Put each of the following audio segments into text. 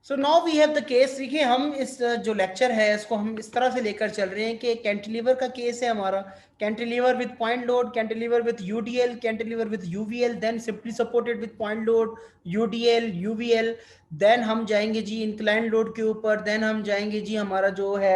So now we have the case. देखिए हम इस जो लेक्चर है इसको हम इस तरह से लेकर चल रहे हैं कि कैंटिलीवर का केस है हमारा, cantilever with point load, cantilever with UDL, cantilever with UVL, then simply supported with point load, UDL, UVL, then हम जाएंगे जी इंक्लाइन लोड के ऊपर, देन हम जाएंगे जी हमारा जो है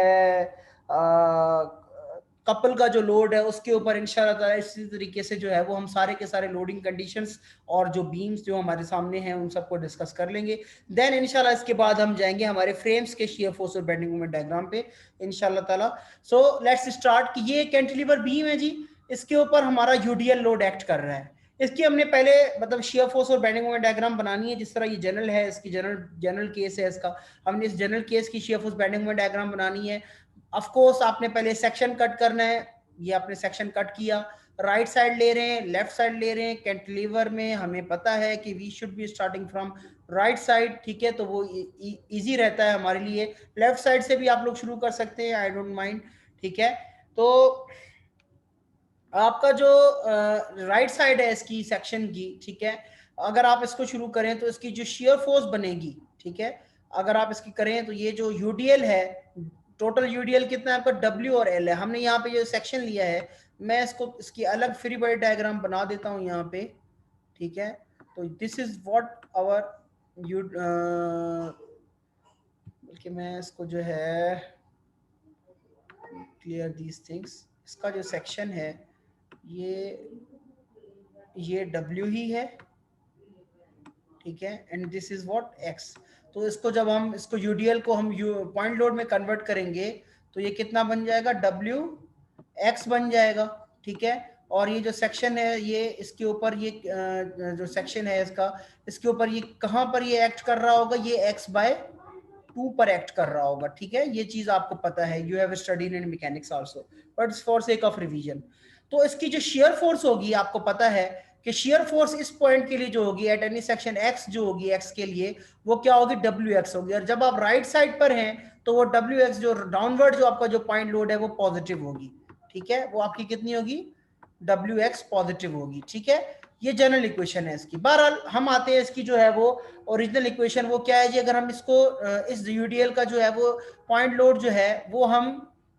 कपल का जो लोड है उसके ऊपर इंशाल्लाह ताला इसी तरीके से जो है वो हम सारे के सारे लोडिंग कंडीशंस और जो बीम्स जो हमारे सामने हैं उन सबको डिस्कस कर लेंगे। देन इंशाल्लाह इसके बाद हम जाएंगे हमारे फ्रेम्स के शियर फोर्स और बेंडिंग मोमेंट डायग्राम पे इंशाल्लाह ताला। सो लेट्स स्टार्ट कि ये कैंटिलीवर बीम है जी, इसके ऊपर हमारा यूडीएल लोड एक्ट कर रहा है। इसकी हमने पहले मतलब शियर फोर्स और बेंडिंग मोमेंट डायग्राम बनानी है, जिस तरह ये जनरल है, इसकी जनरल केस है इसका, हमने इस जनरल केस की shear force bending moment diagram बनानी है। ऑफ कोर्स आपने पहले सेक्शन कट करना है, ये आपने सेक्शन कट किया, राइट साइड ले रहे हैं, लेफ्ट साइड ले रहे हैं। कैंटिलीवर में हमें पता है कि we should be starting from right side, ठीक है, तो वो इजी रहता है हमारे लिए। लेफ्ट साइड से भी आप लोग शुरू कर सकते हैं, आई डोंट माइंड, ठीक है। तो आपका जो राइट साइड है इसकी सेक्शन की, ठीक है, अगर आप इसको शुरू करें तो इसकी जो शियर फोर्स बनेगी, ठीक है, अगर आप इसकी करें तो ये जो यूडीएल है, टोटल यूडीएल कितना है आपका, डब्ल्यू और एल है। हमने यहाँ पे जो सेक्शन लिया है, मैं इसको इसकी अलग फ्री बॉडी डायग्राम बना देता हूँ यहाँ पे, ठीक है। तो this is what our you, बल्कि मैं इसको जो है क्लियर दीज थिंग्स, इसका जो सेक्शन है ये W ही है, ठीक है, and this is what X। तो इसको जब हम इसको यूडीएल को हम पॉइंट लोड में कन्वर्ट करेंगे तो ये कितना बन जाएगा, WX बन जाएगा, ठीक है। और ये जो सेक्शन है ये इसके ऊपर ये जो सेक्शन है इसका, इसके ऊपर ये कहाँ पर ये एक्ट कर रहा होगा, ये x/2 पर एक्ट कर रहा होगा, ठीक है। ये चीज आपको पता है, you have studied in mechanics also, but for sake of revision. तो इसकी जो शियर फोर्स होगी आपको पता है कि शियर फोर्स इस पॉइंट के लिए जो होगी एट एनी सेक्शन x, जो होगी x के लिए वो क्या होगी, WX होगी। और जब आप राइट साइड पर हैं तो वो WX जो डाउनवर्ड जो आपका जो पॉइंट लोड है वो पॉजिटिव होगी, ठीक है, वो आपकी कितनी होगी, WX पॉजिटिव होगी, ठीक है। ये जनरल इक्वेशन है इसकी। बहरहाल हम आते हैं इसकी जो है वो ओरिजिनल इक्वेशन, वो क्या है जी, अगर हम इसको इस यूडीएल का जो है वो पॉइंट लोड जो है वो हम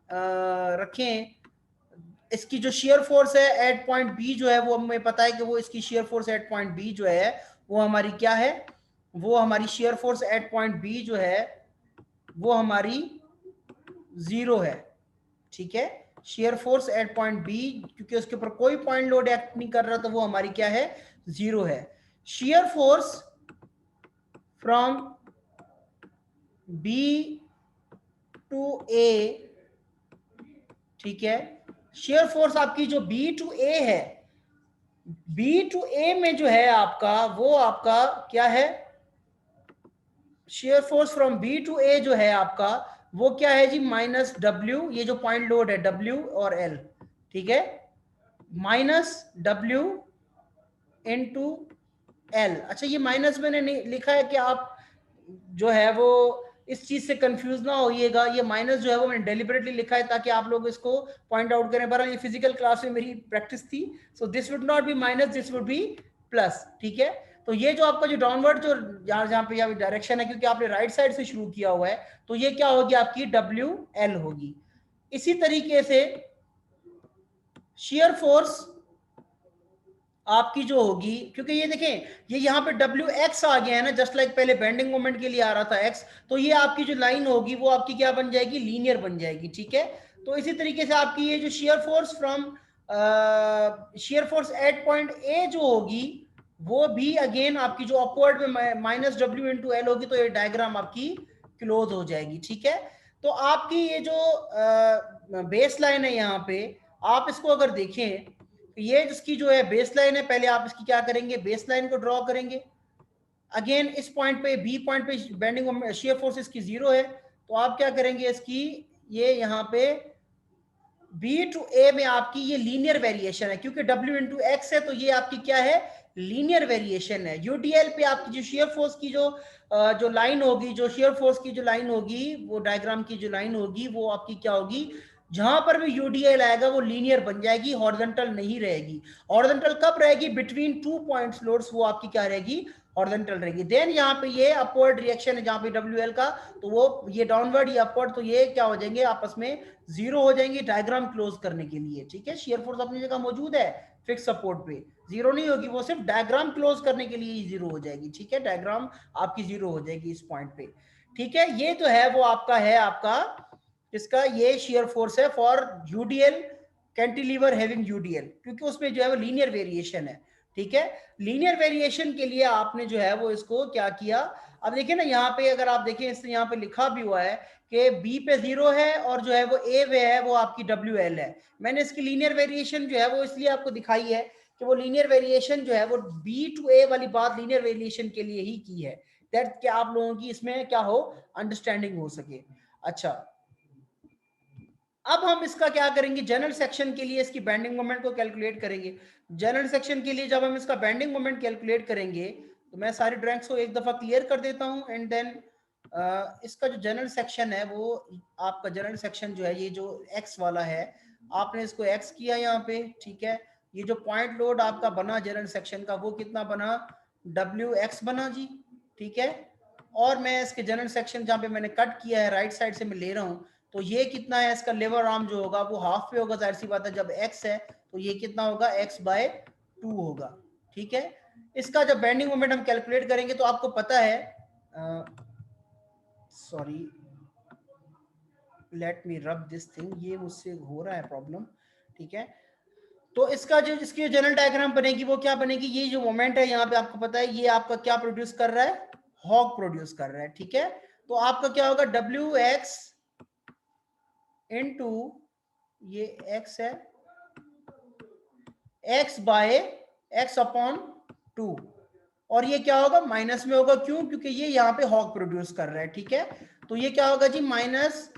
रखें, इसकी जो शेयर फोर्स है एट पॉइंट बी जो है वो हमें पता है कि वो इसकी shear force at point B जो है वो हमारी क्या है, वो हमारी shear force at point B जो है वो हमारी 0 है, ठीक है। Shear force at point B, क्योंकि उसके ऊपर कोई पॉइंट लोड एक्ट नहीं कर रहा, तो वो हमारी क्या है, 0 है। Shear force from B to A, ठीक है, शेयर फोर्स आपकी जो बी टू ए है, बी टू ए में जो है आपका वो आपका क्या है, shear force from B to A जो है आपका वो क्या है जी, -W, ये जो पॉइंट लोड है W और L, ठीक है, -W इनटू L। अच्छा ये माइनस मैंने नहीं लिखा है कि आप जो है वो इस चीज से कंफ्यूज ना होइएगा, ये माइनस जो है वो मैंने डेलिबरेटली लिखा है ताकि आप लोग इसको पॉइंट आउट करें। बहरहाल ये फिजिकल क्लास में मेरी प्रैक्टिस थी, so this would not be minus, this would be plus, ठीक है। तो ये जो आपका जो डाउनवर्ड जो जहां पे यहाँ डायरेक्शन है, क्योंकि आपने राइट साइड से शुरू किया हुआ है, तो ये क्या होगी आपकी WL होगी। इसी तरीके से शेयर फोर्स आपकी जो होगी, क्योंकि ये देखें ये यहाँ पे WX आ गया है ना, जस्ट लाइक पहले बेंडिंग मोमेंट के लिए आ रहा था X, तो ये आपकी जो लाइन होगी वो आपकी क्या बन जाएगी, लीनियर बन जाएगी, ठीक है। तो इसी तरीके से आपकी ये जो shear force from share force at point A जो होगी वो भी अगेन आपकी जो अपवर्ड में -W इंटू एल होगी, तो ये डायग्राम आपकी क्लोज हो जाएगी, ठीक है। तो आपकी ये जो बेस लाइन है यहाँ पे, आप इसको अगर देखें, ये जिसकी जो है बेस लाइन है, पहले आप इसकी क्या करेंगे, बेस लाइन को ड्रॉ करेंगे। अगेन इस पॉइंट पे बी पॉइंट पे बेंडिंग शेयर फोर्स इसकी 0 है, तो आप क्या करेंगे इसकी, ये यहाँ पे बी टू ए में आपकी ये लीनियर वेरिएशन है, क्योंकि W इंटू एक्स है, तो ये आपकी क्या है, लीनियर वेरिएशन है। यूडीएल पे आपकी जो शेयर फोर्स की जो लाइन होगी, जो शेयर फोर्स की जो लाइन होगी, वो डायग्राम की जो लाइन होगी वो आपकी क्या होगी, जहां पर भी यूडीएल आएगा वो लीनियर बन जाएगी, हॉरिजॉन्टल नहीं रहेगी। हॉरिजॉन्टल कब रहेगी, बिटवीन 2 पॉइंट्स लोड्स, वो आपकी क्या रहेगी, हॉरिजॉन्टल रहेगी। देन यहाँ पे ये अपवर्ड रिएक्शन है जहाँ पे WL का, तो वो ये डाउनवर्ड ये अपवर्ड, तो ये क्या हो जाएंगे आपस में जीरो हो जाएंगे डायग्राम क्लोज करने के लिए। ठीक है, शेयर फोर्स अपनी जगह मौजूद है फिक्स सपोर्ट पे, जीरो नहीं होगी, वो सिर्फ डायग्राम क्लोज करने के लिए ही जीरो हो जाएगी। ठीक है, डायग्राम आपकी जीरो हो जाएगी इस पॉइंट पे। ठीक है, ये तो है वो आपका है आपका इसका ये शेयर फोर्स है for UDL cantilever having UDL, क्योंकि उसमें जो है वो लीनियर वेरिएशन है। ठीक है, लीनियर वेरिएशन के लिए आपने जो है वो इसको क्या किया, अब देखिए ना यहाँ पे अगर आप देखें इससे यहाँ पे लिखा भी हुआ है कि बी पे जीरो है और जो है वो ए पे है वो आपकी WL है। मैंने इसकी लीनियर वेरिएशन जो है वो इसलिए आपको दिखाई है कि वो लीनियर वेरिएशन जो है वो B to A वाली बात लीनियर वेरिएशन के लिए ही की है, दैट कि आप लोगों की इसमें क्या हो अंडरस्टैंडिंग हो सके। अच्छा, अब हम इसका क्या करेंगे, जनरल सेक्शन के लिए इसकी बेंडिंग मोमेंट को कैलकुलेट करेंगे। जनरल सेक्शन के लिए जब हम इसका बेंडिंग मोमेंट कैलकुलेट करेंगे तो मैं सारी ड्राइंग्स को एक दफा क्लियर कर देता हूं एंड देन इसका जो जनरल सेक्शन है वो आपका जनरल सेक्शन जो है ये जो एक्स वाला है, आपने इसको एक्स किया यहाँ पे। ठीक है, ये जो पॉइंट लोड आपका बना जनरल सेक्शन का वो कितना बना, WX बना जी। ठीक है, और मैं इसके जनरल सेक्शन जहाँ पे मैंने कट किया है राइट साइड से मैं ले रहा हूँ, तो ये कितना है इसका लेवर आर्म जो होगा वो हाफ पे होगा, जाहिर सी बात है जब x है तो ये कितना होगा x/2 होगा। ठीक है, इसका जब बेंडिंग मोमेंट हम कैलकुलेट करेंगे तो आपको पता है, sorry let me rub this thing, ये मुझसे हो रहा है प्रॉब्लम। ठीक है, तो इसका जो इसकी जनरल डायग्राम बनेगी वो क्या बनेगी, ये जो मोमेंट है यहाँ पे आपको पता है ये आपका क्या प्रोड्यूस कर रहा है, हॉग प्रोड्यूस कर रहा है। ठीक है, तो आपका क्या होगा WX इनटू ये x है x/x/2, और ये क्या होगा माइनस में होगा, क्यों, क्योंकि ये यहाँ पे हॉग प्रोड्यूस कर रहा है। ठीक है, तो ये क्या होगा जी -WX²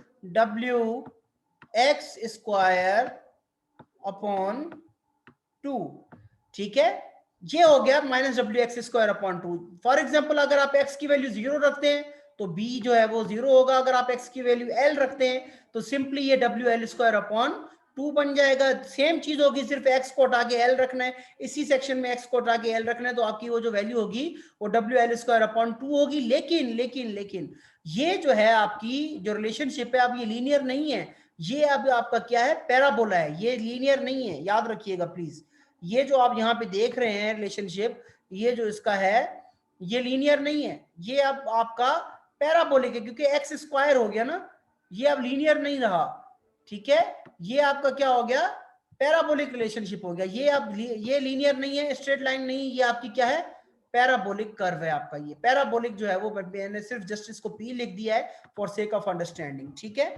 2। ठीक है, ये हो गया -WX² 2। फॉर एग्जाम्पल अगर आप x की वैल्यू 0 रखते हैं तो b जो है वो 0 होगा, अगर आप x की वैल्यू l रखते हैं तो सिंपली ये WL² 2 बन जाएगा। सेम चीज होगी, सिर्फ x को हटा के l रखना है, इसी सेक्शन में x को हटा के l रखना है, तो आपकी वो जो वैल्यू होगी वो WL² 2 होगी। लेकिन लेकिन लेकिन ये जो है आपकी जो रिलेशनशिप है अब ये लीनियर नहीं है, ये अब आपका क्या है पैराबोला है, ये लीनियर नहीं है, याद रखिएगा प्लीज। ये जो आप यहाँ पे देख रहे हैं रिलेशनशिप, ये जो इसका है ये लीनियर नहीं है, ये अब आपका पैराबोलिक है, क्योंकि x² हो गया ना, ये अब लीनियर नहीं रहा। ठीक है, ये आपका क्या हो गया पैराबोलिक रिलेशनशिप हो गया, ये अब ये लीनियर नहीं है, स्ट्रेट लाइन नहीं, ये आपकी क्या है पैराबोलिक कर्व है आपका। ये पैराबोलिक जो है वो मैंने सिर्फ जस्ट इसको P लिख दिया है फॉर सेक ऑफ अंडरस्टैंडिंग। ठीक है,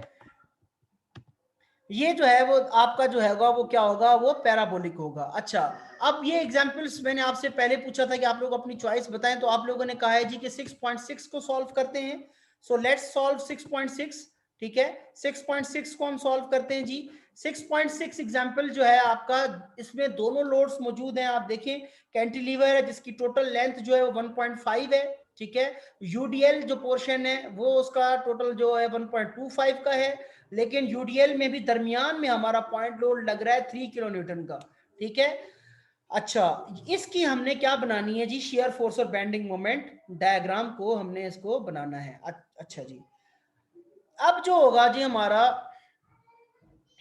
ये जो है वो आपका जो हैगा वो क्या होगा, वो पैराबोलिक होगा। अच्छा, अब ये एग्जांपल्स मैंने आपसे पहले पूछा था कि आप लोग अपनी चॉइस बताएं, तो आप लोगों ने कहा है जी कि 6.6 को सॉल्व करते हैं। So let's solve 6.6। ठीक है, 6.6 को हम सॉल्व करते हैं जी। 6.6 एग्जाम्पल जो है आपका, इसमें दोनों लोड्स मौजूद हैं। आप देखें कैंटिलीवर है जिसकी टोटल लेंथ जो है वो 1.5 है। ठीक है, यूडीएल जो पोर्शन है वो उसका टोटल जो है 1.25 का है, लेकिन यूडीएल में भी दरमियान में हमारा पॉइंट लोड लग रहा है 3 किलो न्यूटन का। ठीक है, अच्छा इसकी हमने क्या बनानी है जी, शेयर फोर्स और बेंडिंग मोमेंट डायग्राम को हमने इसको बनाना है। अच्छा जी, अब जो होगा जी हमारा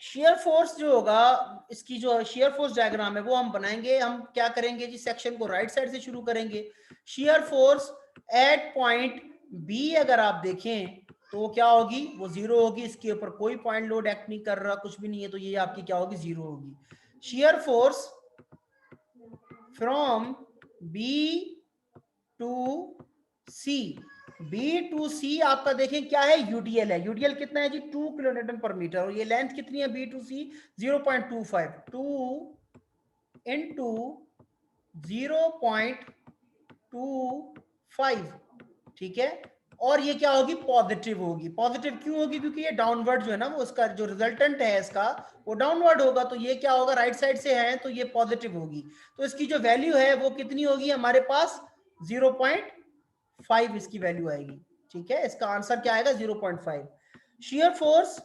शेयर फोर्स जो होगा, इसकी जो शेयर फोर्स डायग्राम है वो हम बनाएंगे। हम क्या करेंगे जी, सेक्शन को राइट साइड से शुरू करेंगे। Shear force at point B अगर आप देखें तो क्या होगी, वो 0 होगी, इसके ऊपर कोई पॉइंट लोड एक्ट नहीं कर रहा, कुछ भी नहीं है, तो ये आपकी क्या होगी 0 होगी। Shear force from B to C, B to C आपका देखें क्या है, यूडीएल है। यूडीएल कितना है जी 2 किलो न्यूटन पर मीटर, और ये लेंथ कितनी है बी टू सी 0.25, 2 इंटू 0.25। ठीक है, और ये क्या होगी पॉजिटिव होगी। पॉजिटिव क्यों होगी, क्योंकि ये डाउनवर्ड जो है ना वो उसका जो रिजल्टेंट है इसका वो डाउनवर्ड होगा, तो ये क्या होगा राइट साइड से है तो ये पॉजिटिव होगी। तो इसकी जो वैल्यू है वो कितनी होगी हमारे पास 0.5 इसकी वैल्यू आएगी। ठीक है, इसका आंसर क्या आएगा 0.5। Shear force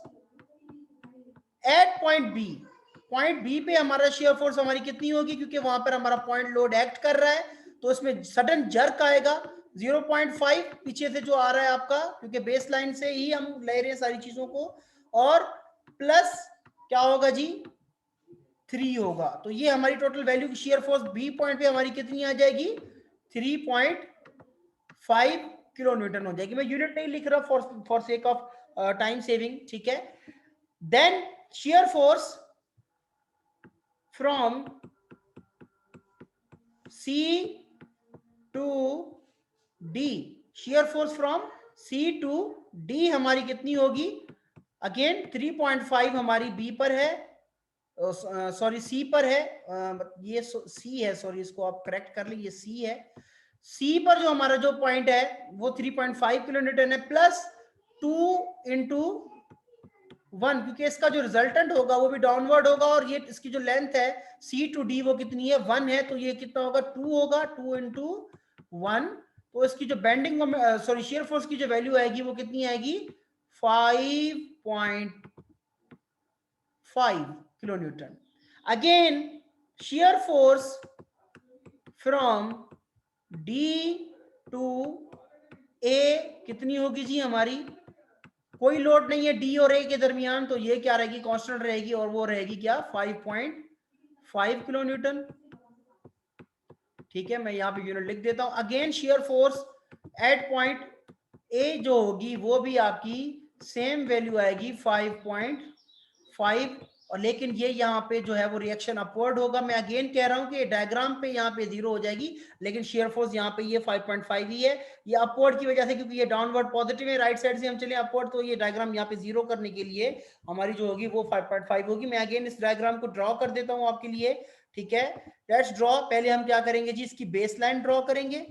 at point B, point B पे हमारा शेयर फोर्स हमारी कितनी होगी, क्योंकि वहां पर हमारा पॉइंट लोड एक्ट कर रहा है, तो इसमें सडन जर्क आएगा 0.5 पीछे से जो आ रहा है आपका, क्योंकि बेस लाइन से ही हम ले रहे हैं सारी चीजों को, और प्लस क्या होगा जी 3 होगा। तो ये हमारी total value shear force B point पे हमारी कितनी आ जाएगी 3.5 किलो न्यूटन हो जाएगी। मैं यूनिट नहीं लिख रहा for sake of time saving, ठीक है। Then shear force from C to D, shear force from C to D हमारी कितनी होगी, अगेन 3.5 हमारी बी पर है, सॉरी सी पर है, ये सी है, सॉरी इसको आप करेक्ट कर लीजिए, सी है। सी पर जो हमारा जो पॉइंट है वो 3.5 किलो न्यूटन है, प्लस 2 इंटू 1, क्योंकि इसका जो रिजल्टेंट होगा वो भी डाउनवर्ड होगा, और ये इसकी जो लेंथ है सी टू डी वो कितनी है 1 है, तो ये कितना होगा 2 होगा, 2 इंटू 1। तो इसकी जो बेंडिंग सॉरी शेयर फोर्स की जो वैल्यू आएगी वो कितनी आएगी 5.5 kilo Newton. Again shear force from D to A कितनी होगी जी हमारी, कोई लोड नहीं है D और A के दरमियान, तो ये क्या रहेगी कांस्टेंट रहेगी, और वो रहेगी क्या 5.5 किलो न्यूटन, ठीक है। मैं यहाँ पे यूनिट लिख देता हूं। Again shear force at point A जो होगी वो भी आपकी सेम वैल्यू आएगी 5.5, और लेकिन ये यहाँ पे जो है वो रिएक्शन अपवर्ड होगा। मैं अगेन कह रहा हूं कि डायग्राम पे यहाँ पे 0 हो जाएगी, लेकिन शेयर फोर्स यहाँ पे ये 5.5 ही है, ये अपवर्ड की वजह से, क्योंकि ये डाउनवर्ड पॉजिटिव है, राइट साइड से हम चले अपवर्ड, तो ये डायग्राम यहाँ पे 0 करने के लिए हमारी जो होगी वो 5.5 होगी। मैं अगेन इस डायग्राम को ड्रॉ कर देता हूँ आपके लिए, ठीक है। Let's draw. पहले हम क्या करेंगे जी, इसकी बेस लाइन ड्रॉ करेंगे।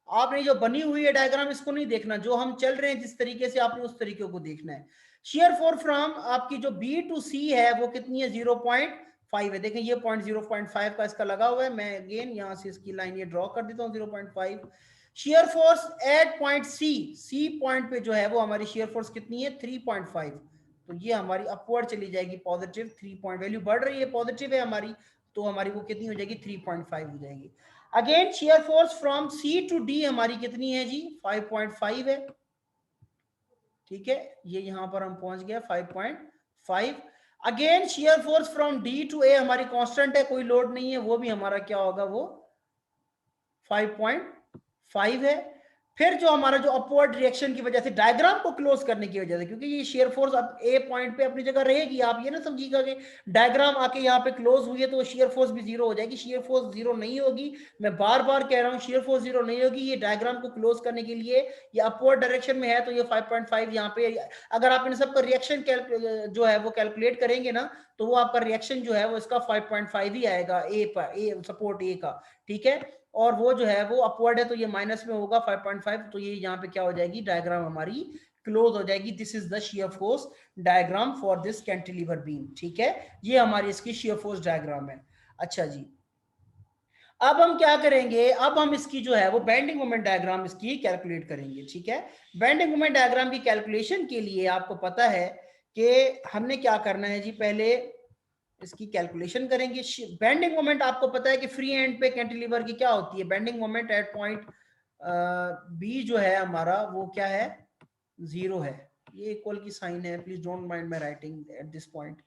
आपने जो बनी हुई है डायग्राम इसको नहीं देखना, जो हम चल रहे हैं जिस तरीके से आपने उस तरीके को देखना है। शेयर फोर्स फ्रॉम आपकी जो बी टू सी है वो कितनी है 0.5 है। देखें ये पॉइंट 0.5 का इसका लगा हुआ है। मैं अगेन यहां से इसकी लाइन ये ड्रॉ कर देता हूं 0.5। Shear force at point C, C point पे जो है वो हमारी शेयर फोर्स कितनी है 3.5, तो ये हमारी अपवर्ड चली जाएगी पॉजिटिव 3 पॉइंट, वैल्यू बढ़ रही है पॉजिटिव है हमारी, तो हमारी वो कितनी हो जाएगी 3.5 हो जाएगी। Again shear force from C to D हमारी कितनी है जी 5.5 है, ठीक है। ये यहां पर हम पहुंच गए 5.5। Again shear force from D to A हमारी कांस्टेंट है, कोई लोड नहीं है, वो भी हमारा क्या होगा वो 5.5 है। फिर जो हमारा जो अपवर्ड रिएक्शन की वजह से डायग्राम को क्लोज करने की वजह से, क्योंकि ये शेयर फोर्स अब ए पॉइंट पे अपनी जगह रहेगी, आप ये ना समझिएगा कि डायग्राम आके यहाँ पे क्लोज हुई है तो शेयर फोर्स भी 0 हो जाएगी। शेयर फोर्स 0 नहीं होगी, मैं बार बार कह रहा हूँ शेयर फोर्स 0 नहीं होगी। ये डायग्राम को क्लोज करने के लिए ये अपवर्ड डायरेक्शन में है, तो ये 5.5 यहाँ पे, अगर आप इन सबका रिएक्शन जो है वो कैलकुलेट करेंगे ना, तो वो आपका रिएक्शन जो है वो इसका 5.5 ही आएगा ए पर, ए सपोर्ट ए का, ठीक है। और वो जो है वो अपवर्ड है तो ये माइनस में होगा 5.5, तो ये यहाँ पे क्या हो जाएगी डायग्राम हमारी क्लोज हो जाएगी। This is the shear force diagram for this cantilever beam, ठीक है। ये हमारी इसकी शेयर फोर्स डायग्राम है। अच्छा जी, अब हम क्या करेंगे, अब हम इसकी जो है वो बेंडिंग मोमेंट डायग्राम इसकी कैलकुलेट करेंगे, ठीक है। बेंडिंग मोमेंट डायग्राम की कैलकुलेशन के लिए आपको पता है कि हमने क्या करना है जी, पहले इसकी कैलकुलेशन करेंगे। बेंडिंग मोमेंट आपको पता है कि फ्री एंड पे कैंटिलीवर की क्या होती है, bending moment at point B जो है हमारा वो क्या है 0 है। ये इक्वल की साइन है, please don't mind my writing at this point.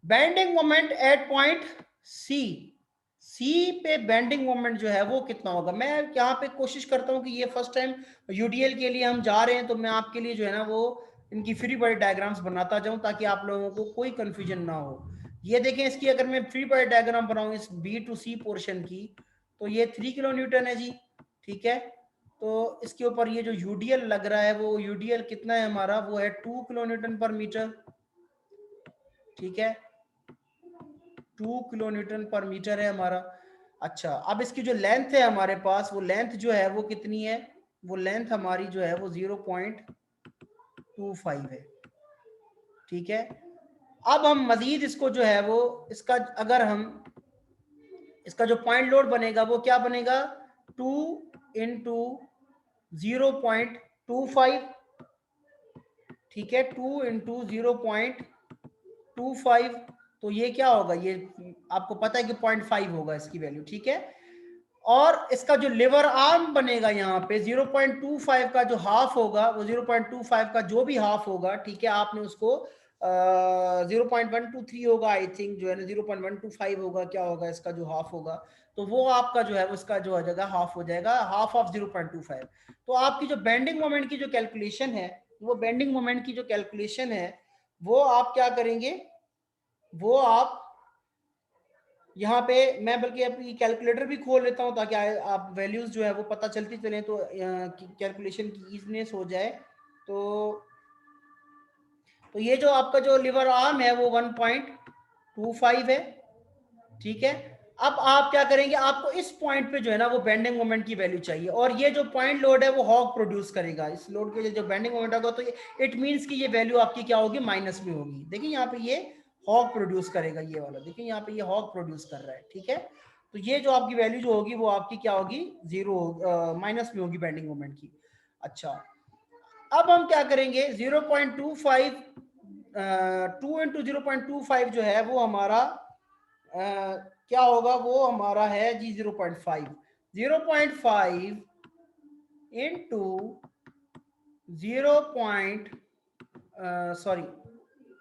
Bending moment at point C, C पे बेंडिंग मोमेंट जो है वो कितना होगा। मैं यहाँ पे कोशिश करता हूँ कि ये फर्स्ट टाइम यूडीएल के लिए हम जा रहे हैं, तो मैं आपके लिए जो है ना वो इनकी फ्री बॉडी डायग्राम्स बनाता जाऊं ताकि आप लोगों को कोई कंफ्यूजन ना हो। ये देखें, इसकी अगर मैं फ्री बॉडी डायग्राम बनाऊं इस बी टू सी पोर्शन की, तो ये 3 किलो न्यूटन है जी, ठीक है। तो इसके ऊपर ये जो यूडीएल लग रहा है वो यूडीएल कितना है हमारा, वो है 2 किलो न्यूटन पर मीटर, ठीक है, 2 किलो न्यूटन पर मीटर है हमारा। अच्छा, अब इसकी जो लेंथ है हमारे पास, वो लेंथ जो है वो कितनी है, वो लेंथ हमारी जो है वो 0.25 है, ठीक है। अब हम मजीद इसको जो है वो इसका अगर हम इसका जो पॉइंट लोड बनेगा वो क्या बनेगा 2 इंटू 0.25, ठीक है, 2 इंटू 0.25, तो ये क्या होगा, ये आपको पता है कि 0.5 होगा इसकी वैल्यू, ठीक है। और इसका जो लिवर आर्म बनेगा यहाँ पे 0.25 का जो हाफ होगा, वो 0.25 का जो भी हाफ होगा, ठीक है, आपने उसको 0.123 होगा आई थिंक, जो है ना 0.125 होगा, क्या होगा इसका जो हाफ होगा, तो वो आपका जो है उसका जो हो जाएगा हाफ हो जाएगा, हाफ ऑफ 0.25। तो आपकी जो बेंडिंग मोमेंट की जो कैलकुलेशन है, वो बेंडिंग मोमेंट की जो कैलकुलेशन है वो आप क्या करेंगे, वो आप यहाँ पे, मैं बल्कि अपनी कैलकुलेटर भी खोल लेता हूँ ताकि आप वैल्यूज जो है वो पता चलती चले, तो कैलकुलेशन की इजीनेस हो जाए। तो ये जो आपका जो लिवर आर्म है वो 1.25 है, ठीक है। अब आप क्या करेंगे, आपको इस पॉइंट पे जो है ना वो बेंडिंग मोमेंट की वैल्यू चाहिए, और ये जो पॉइंट लोड है वो हॉग प्रोड्यूस करेगा। इस लोड के लिए जो बेंडिंग मोमेंट होगा, तो इट मींस कि ये वैल्यू आपकी क्या होगी, माइनस में होगी। देखिए यहाँ पे ये हॉग प्रोड्यूस करेगा, ये वाला देखिए यहाँ पे ये हॉग प्रोड्यूस कर रहा है, ठीक है। तो ये जो आपकी वैल्यू जो होगी वो आपकी क्या होगी, जीरो, माइनस में होगी बेंडिंग मोमेंट की। अच्छा, अब हम क्या करेंगे, 0.25 2 इंटू 0.25 जो है वो हमारा क्या होगा, वो हमारा है जी 0.5 इंटू 0. सॉरी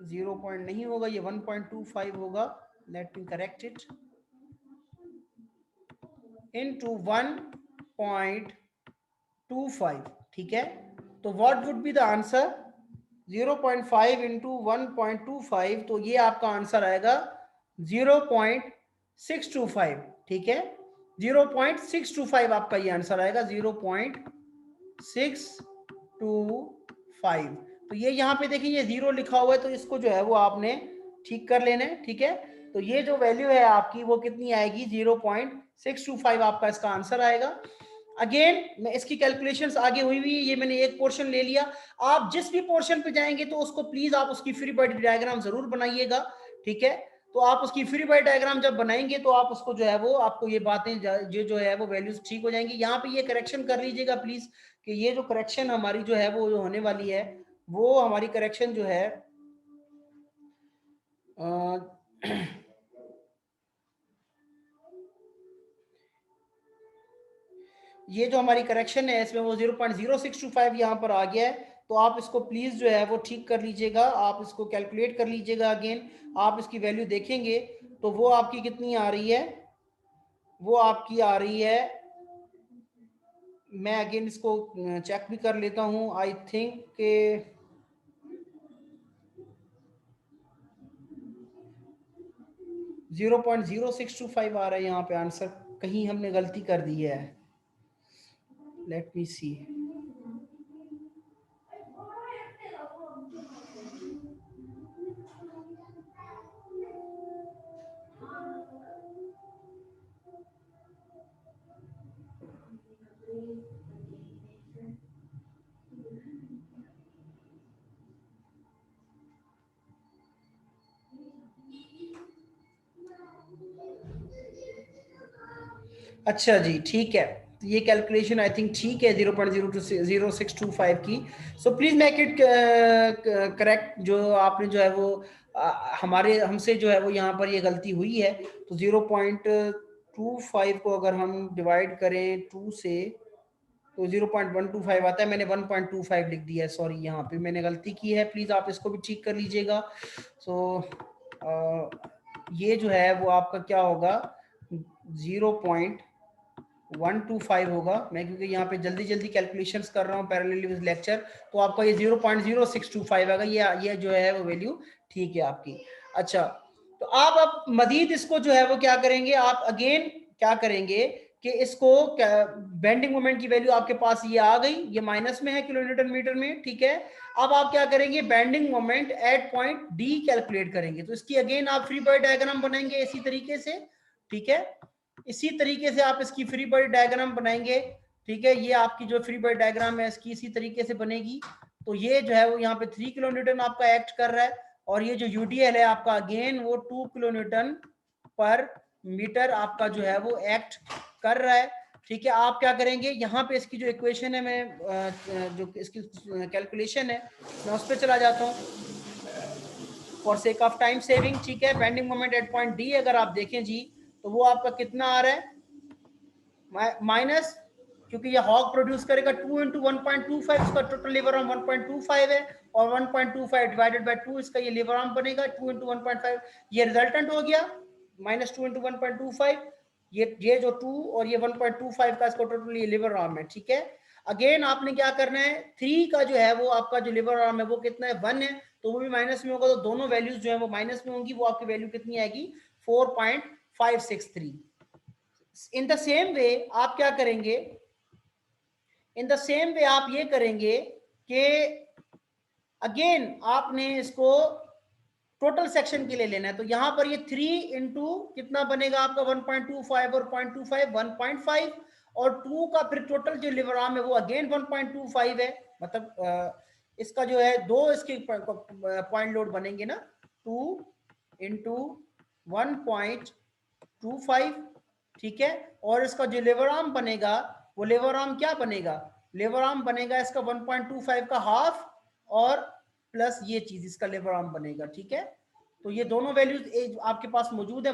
0 पॉइंट नहीं होगा, ये 1.25 होगा, let me correct it, into 1.25, ठीक है। तो what would be the answer, 0.5 into 1.25, तो ये आपका आंसर आएगा 0.625, ठीक है। 0.625 आपका ये आंसर आएगा, 0.625। तो ये यहाँ पे देखिए ये जीरो लिखा हुआ है, तो इसको जो है वो आपने ठीक कर लेना है, ठीक है। तो ये जो वैल्यू है आपकी वो कितनी आएगी, 0.625 आपका इसका आंसर आएगा। अगेन मैं इसकी कैलकुलेशंस आगे हुई हुई, ये मैंने एक पोर्शन ले लिया। आप जिस भी पोर्शन पे जाएंगे तो उसको प्लीज आप उसकी फ्री बॉडी डायग्राम जरूर बनाइएगा, ठीक है। तो आप उसकी फ्री बॉडी डायग्राम जब बनाएंगे तो आप उसको जो है वो आपको ये बातें जो है वो वैल्यूज ठीक हो जाएंगी। यहाँ पे ये करेक्शन कर लीजिएगा प्लीज, कि ये जो करेक्शन हमारी जो है वो जो होने वाली है, वो हमारी करेक्शन जो है ये जो हमारी करेक्शन है इसमें वो 0.0625 यहाँ पर आ गया है। तो आप इसको प्लीज जो है वो ठीक कर लीजिएगा, आप इसको कैलकुलेट कर लीजिएगा। अगेन आप इसकी वैल्यू देखेंगे तो वो आपकी कितनी आ रही है, वो आपकी आ रही है, मैं अगेन इसको चेक भी कर लेता हूँ, आई थिंक के 0.0625 आ रहा है यहाँ पे आंसर, कहीं हमने गलती कर दी है, लेट मी सी। अच्छा जी, ठीक है, तो ये कैलकुलेशन आई थिंक ठीक है 0.0625 की। So please make it correct, जो आपने जो है वो हमारे हमसे जो है वो यहाँ पर ये गलती हुई है। तो 0.25 को अगर हम डिवाइड करें 2 से तो 0.125 आता है, मैंने 1.25 लिख दिया है, सॉरी यहाँ पे मैंने गलती की है, प्लीज आप इसको भी ठीक कर लीजिएगा। सो ये जो है वो आपका क्या होगा, 0.125 होगा। मैं क्योंकि यहाँ पे जल्दी जल्दी कैलकुलेशंस कर रहा हूँ पैरेलली विद लेक्चर, तो आपका ये 0.0625 आएगा, ये जो है वो वैल्यू ठीक है आपकी। अच्छा, तो आप अब मजीद इसको जो है वो क्या करेंगे, आप अगेन क्या करेंगे कि इसको बेंडिंग मोमेंट की वैल्यू आपके पास ये आ गई, ये माइनस में है किलोमीटर मीटर में, ठीक है। अब आप क्या करेंगे, bending moment at point D calculate करेंगे। तो इसकी अगेन आप फ्री बॉडी डायग्राम बनाएंगे इसी तरीके से, ठीक है। इसी तरीके से आप इसकी फ्री बॉडी डायग्राम बनाएंगे, ठीक है। ये आपकी जो फ्री बॉडी डायग्राम है इसकी इसी तरीके से बनेगी। तो ये जो है वो यहाँ पे 3 किलो न्यूटन आपका एक्ट कर रहा है, और ये जो यूडीएल है आपका अगेन वो 2 किलो न्यूटन पर मीटर आपका जो है वो एक्ट कर रहा है, ठीक है। आप क्या करेंगे, यहाँ पे इसकी जो इक्वेशन है, मैं जो इसकी कैलकुलेशन है मैं उस पर चला जाता हूँ for sake of time saving, ठीक है। Bending moment at point D अगर आप देखें जी, तो वो आपका कितना आ रहा है, माइनस, क्योंकि ये हॉग प्रोड्यूस करेगा 2 इंटू 1.25, इसका टोटल लेबर आर्म 1.25 है, और 1.25 डिवाइडेड बाय 2 इसका ये लेबर आर्म बनेगा 2 इंटू 1.5, ये रिजल्टेंट हो गया माइनस 2 इंटू 1.25, ये जो 2 और ये 1.25 का इसका टोटल ये लेबर आर्म है, ठीक है। अगेन आपने क्या करना है, 3 का जो है वो आपका जो लेबर आर्म है वो कितना है, 1 है, तो वो भी माइनस में होगा, तो दोनों वैल्यूज जो है वो माइनस में होंगी, वो आपकी वैल्यू कितनी आएगी 4.563। इन द सेम वे आप क्या करेंगे, इन द सेम वे आप ये करेंगे कि अगेन आपने इसको टोटल सेक्शन के लिए लेना है, तो यहां पर ये 3 इंटू कितना बनेगा आपका 1.25 और 0.25 1.5, और 2 का फिर टोटल जो लेबर आर्म है वो अगेन 1.25 है, मतलब इसका जो है दो इसके पॉइंट लोड बनेंगे ना, 2 इंटू 1.25, ठीक है, और इसका जो लेबर आर्म बनेगा वो लेबर आर्म क्या बनेगा, लेबर आर्म बनेगा इसका 1.25 का हाफ और प्लस ये चीज इसका लेबर आर्म बनेगा, ठीक है। तो ये दोनों वैल्यूज आपके पास मौजूद है,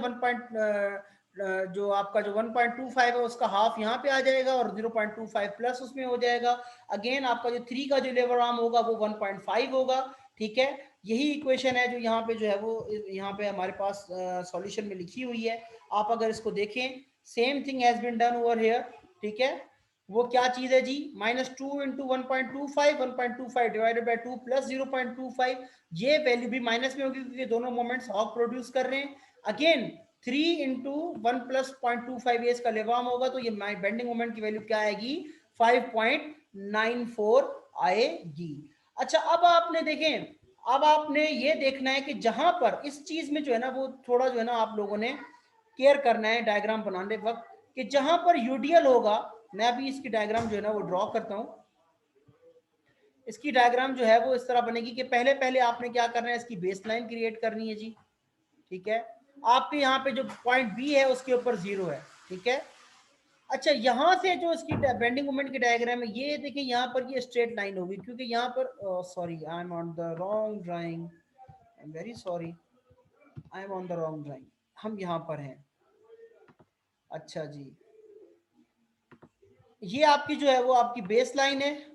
जो आपका जो 1.25 है उसका हाफ यहाँ पे आ जाएगा और 0.25 प्लस उसमें हो जाएगा। अगेन आपका जो 3 का जो लेबर आर्म होगा वो 1.5 होगा, ठीक है। यही इक्वेशन है जो यहाँ पे जो है वो यहाँ पे हमारे पास सॉल्यूशन में लिखी हुई है। आप अगर इसको देखें, same thing has been done over here, ठीक है। वो क्या चीज है जी, -2 इंटू 1.25 डिवाइडेड बाई 2 प्लस 0.25, ये वैल्यू भी माइनस में होगी क्योंकि दोनों मोमेंट्स हॉग प्रोड्यूस कर रहे हैं। अगेन 3 इंटू 1 प्लस 0.25 ये इसका लेवर आर्म होगा, तो ये बेंडिंग मोमेंट की वैल्यू क्या आएगी 5.94 आएगी। अच्छा, अब आपने देखें, अब आपने ये देखना है कि जहां पर इस चीज में जो है ना वो थोड़ा जो है ना आप लोगों ने केयर करना है डायग्राम बनाने वक्त, कि जहां पर यूडीएल होगा, मैं अभी इसकी डायग्राम जो है ना वो ड्रॉ करता हूं। इसकी डायग्राम जो है वो इस तरह बनेगी कि पहले पहले आपने क्या करना है, इसकी बेसलाइन क्रिएट करनी है जी, ठीक है। आपके यहाँ पे जो पॉइंट बी है उसके ऊपर 0 है, ठीक है। अच्छा, यहाँ से जो इसकी बेंडिंग मोमेंट की डायग्राम है, ये देखिए यहाँ पर ये स्ट्रेट लाइन होगी, क्योंकि यहाँ पर sorry I am on the wrong drawing, I am very sorry, I am on the wrong drawing, हम यहाँ पर हैं। अच्छा जी, ये आपकी जो है वो आपकी बेस लाइन है,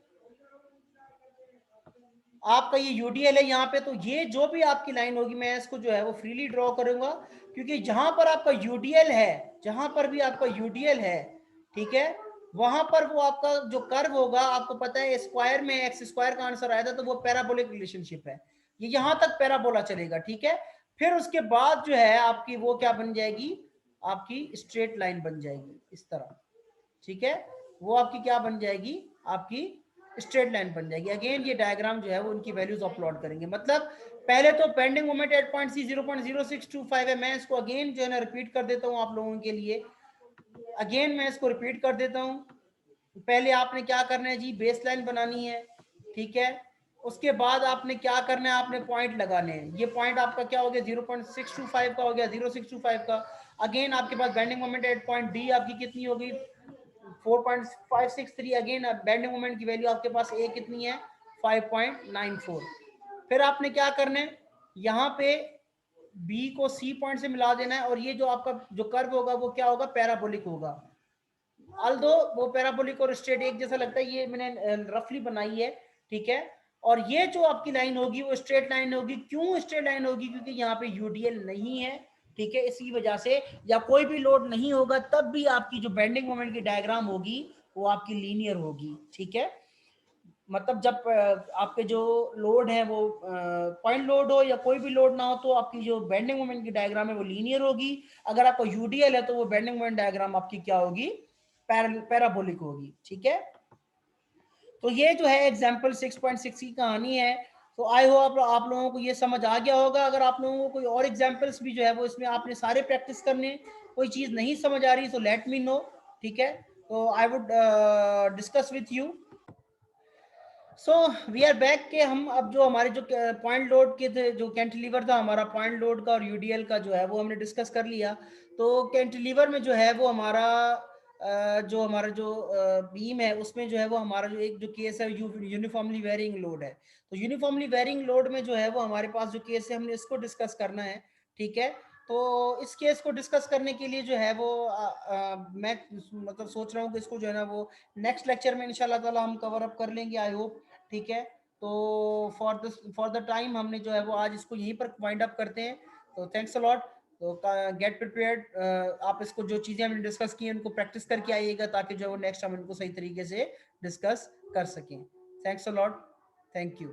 आपका ये यूडीएल है यहाँ पे, तो ये जो भी आपकी लाइन होगी मैं इसको जो है वो फ्रीली ड्रॉ करूंगा, क्योंकि जहां पर आपका यूडीएल है, जहां पर भी आपका यूडीएल है, ठीक है, वहां पर वो आपका जो कर्व होगा, आपको पता है स्क्वायर में एक्स स्क्वायर का आंसर आया था, तो वो पैराबोलिक रिलेशनशिप है, ये यहां तक पैराबोला चलेगा, ठीक है। फिर उसके बाद जो है आपकी वो क्या बन जाएगी, आपकी स्ट्रेट लाइन बन जाएगी इस तरह, ठीक है। वो आपकी क्या बन जाएगी, आपकी स्ट्रेट लाइन बन जाएगी। अगेन ये डायग्राम जो है वो उनकी वैल्यूज अपलोड करेंगे, मतलब पहले तो bending moment at point C 0.0625 है, मैं इसको अगेन जो है ना रिपीट कर देता हूँ आप लोगों के लिए, अगेन मैं इसको रिपीट कर देता हूँ। पहले आपने क्या करना है जी, बेस लाइन बनानी है, ठीक है। उसके बाद आपने क्या करना है, आपने पॉइंट लगाने हैं, ये पॉइंट आपका क्या हो गया 0.625 का हो गया, 0.625 का। अगेन आपके पास bending moment at point D आपकी कितनी होगी 4.563, अगेन बेंडिंग मोमेंट की वैल्यू आपके पास ए कितनी है 5.94। फिर आपने क्या करना है, यहाँ पे बी को सी पॉइंट से मिला देना है, और ये जो आपका जो कर्व होगा वो क्या होगा, पैराबोलिक होगा। अल्दो वो पैराबोलिक और स्ट्रेट एक जैसा लगता है, ये मैंने रफली बनाई है, ठीक है। और ये जो आपकी लाइन होगी वो स्ट्रेट लाइन होगी, क्यों स्ट्रेट लाइन होगी, क्योंकि यहाँ पे यूडीएल नहीं है, ठीक है, इसी वजह से, या कोई भी लोड नहीं होगा तब भी आपकी जो बेंडिंग मोमेंट की डायग्राम होगी वो आपकी लीनियर होगी, ठीक है। मतलब जब आपके जो लोड है वो पॉइंट लोड हो या कोई भी लोड ना हो, तो आपकी जो बेंडिंग मोमेंट की डायग्राम है वो लीनियर होगी। अगर आपका यूडीएल है तो वो बेंडिंग मोमेंट डायग्राम आपकी क्या होगी, पैराबोलिक होगी, ठीक है। तो ये जो है एग्जाम्पल 6.6 की कहानी है। तो आई होप आप लोगों को ये समझ आ गया होगा। अगर आप लोगों को कोई और एग्जाम्पल्स भी जो है वो इसमें आपने सारे प्रैक्टिस करने, कोई चीज नहीं समझ आ रही तो लेट मी नो, ठीक है। तो I would discuss with you. So we are back के हम अब जो हमारे जो पॉइंट लोड के थे, जो कैंटिलीवर था हमारा पॉइंट लोड का और यूडीएल का जो है वो हमने डिस्कस कर लिया। तो कैंटिलीवर में जो है वो हमारा जो बीम है उसमें जो है वो हमारा जो एक जो केस है यूनिफॉर्मली वेरिंग लोड है। तो यूनिफॉर्मली वेरिंग लोड में जो है वो हमारे पास जो केस है हमने इसको डिस्कस करना है, ठीक है। तो इस केस को डिस्कस करने के लिए जो है वो मैं मतलब सोच रहा हूँ कि इसको जो है ना वो नेक्स्ट लेक्चर में इंशाल्लाह ताला हम कवर अप कर लेंगे, आई होप। ठीक है, तो फॉर द टाइम हमने जो है वो आज इसको यहीं पर वाइंड अप करते हैं। तो थैंक्स अ लॉट। तो गेट प्रिपेयर्ड, आप इसको जो चीज़ें हमने डिस्कस की हैं उनको प्रैक्टिस करके आइएगा, ताकि जो है वो नेक्स्ट हम इनको सही तरीके से डिस्कस कर सकें। Thanks a lot, thank you.